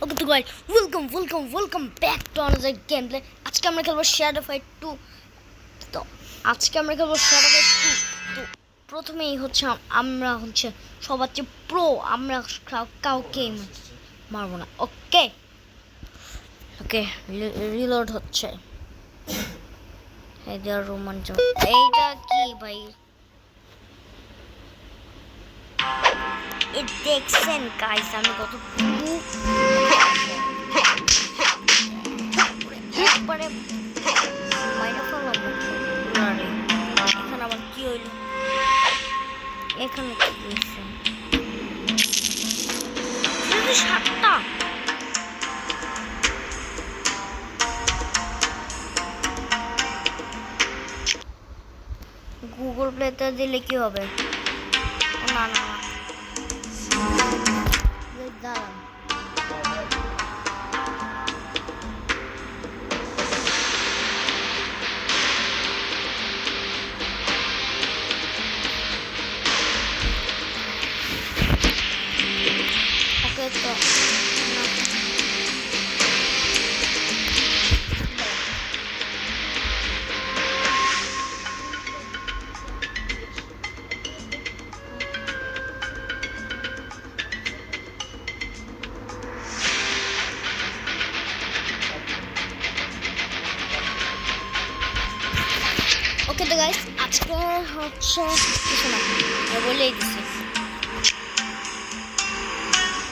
ওকে তো guys welcome back to another game play. আজকে আমরা খেলবো শ্যাডো ফাইট 2। তো আজকে আমরা খেলবো শ্যাডো ফাইট 2। তো প্রথমেই হচ্ছে আমরা হচ্ছে সবার চেয়ে প্রো, আমরা কাউকে মারবো না। ওকে ওকে রিলোড হচ্ছে। এই দেয়ার রোমাঞ্চ, এইটা কি ভাই? দেখছেন গাইস আমি কত একবারে মাইনে ফেললাম। এখানে আবার কি হইল? এখানে কি হয়েছে? 7টা গুগল প্লেতে দিলে কি হবে? না না না, দাঁড়ান। ওকে তো ওকে তো গাইস আজকে হচ্ছে কিছু না, আমি বলেই দিচ্ছি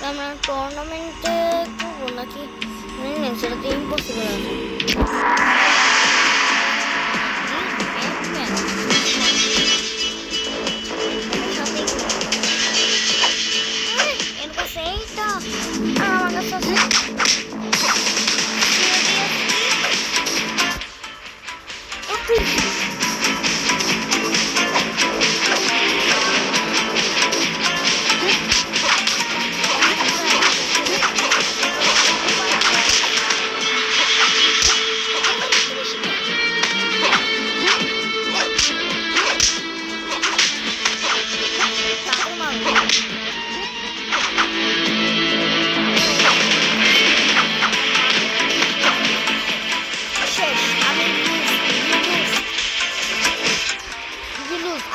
আমরা টুর্নামেন্টে করবো নাকি সেটা তো ইম্পসিবল আছে।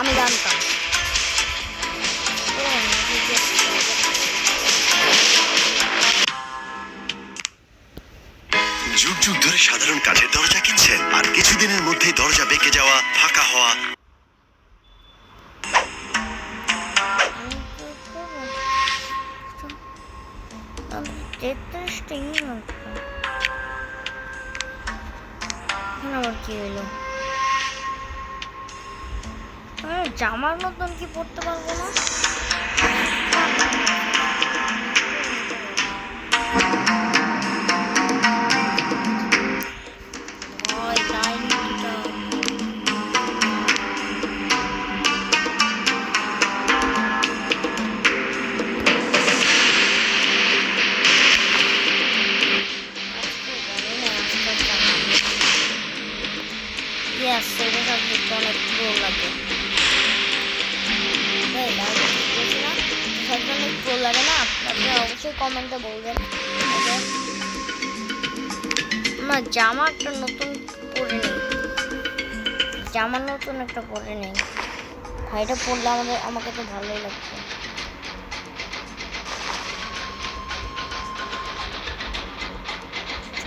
আমি জানতাম যুগ যুগ ধরে সাধারণ কাঠের দরজা কিনছেন, আর কিছুদিনের মধ্যেই দরজা বেঁকে যাওয়া, ফাঁকা হওয়া। আবার কি হইলো? জামার মতন কি পড়তে পারবো না? Yes, এটা সবচেয়ে অনেক প্রো লাগে। অনেক প্রো লাগে না? আপনারা অবশ্যই কমেন্টে বলবেন। আমার জামা একটা নতুন পরে নেই, জামা নতুন একটা পরে নেই। ভাইটা পরলে আমাকে তো ভালোই লাগছে।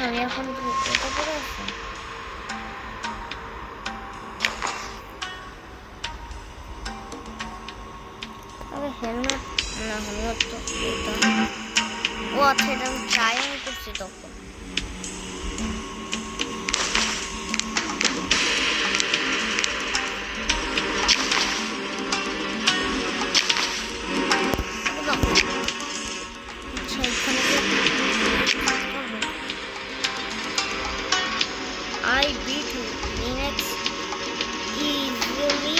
আমি এখন এটা পরে আছি। হেলমেট না, হেলমেট তো এটা। ও আচ্ছা, এটা আমি ট্রাই করছি তখন। আচ্ছা এখানে I beat Linux easily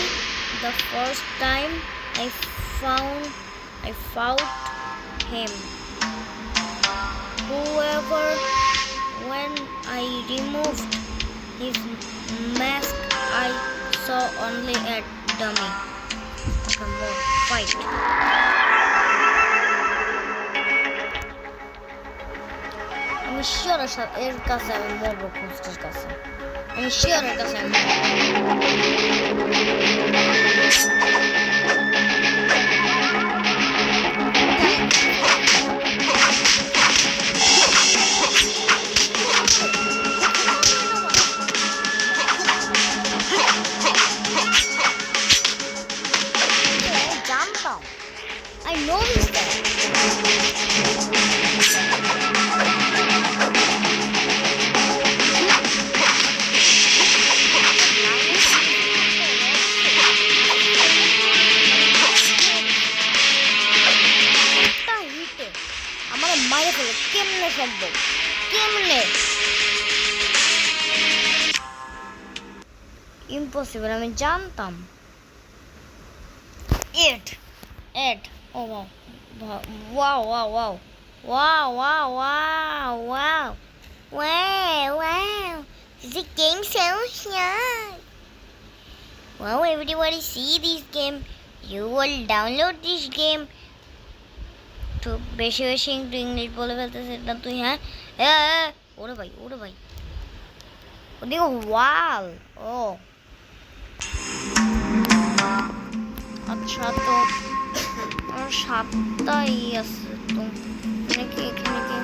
the first time I fought him. However, when I removed his mask, I saw only a dummy. Come on, fight. আমি শিওর এর কাছে আমি মরবো, কোস্টের কাছে আমি শিওর এর কাছে আমি মরবো। জানতাম, I know this guy. একটা হিটে আমার মাইরে ফেলে কেমনে সম্ভব, কেমনে ইম্পসিবল, আমি জানতাম। Eight. Eight. Oh wow. Wow, wow, wow. Wow, wow, wow, wow. Wow, wow. This game so nice. Wow, everybody see this game. You will download this game. তো বেশি বেশি একটু ইংলিশ বলে ফেলতেছে না তুই, হ্যাঁ? ওরে ভাই, ওরে ভাই, ওদিকে ওয়াল। ও আচ্ছা, তো আমার 7টাই আছে, তো নাকি এখানে কি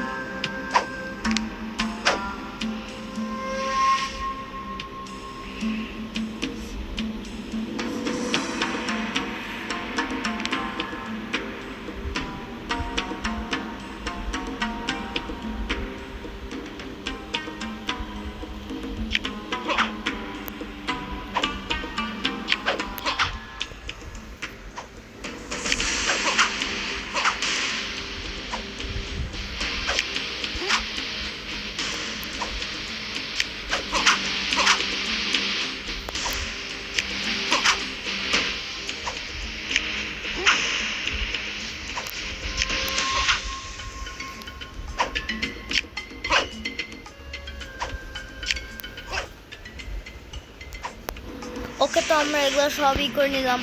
ওকে, তো আমরা এগুলো সবই করে নিলাম।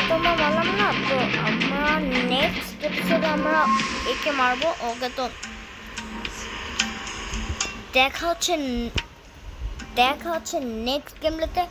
তোমরা বললাম না, তো আমরা নেক্সট এপিসোডে আমরা একে মারবো। ওকে, তো দেখা হচ্ছে নেক্সট গেমলেতে।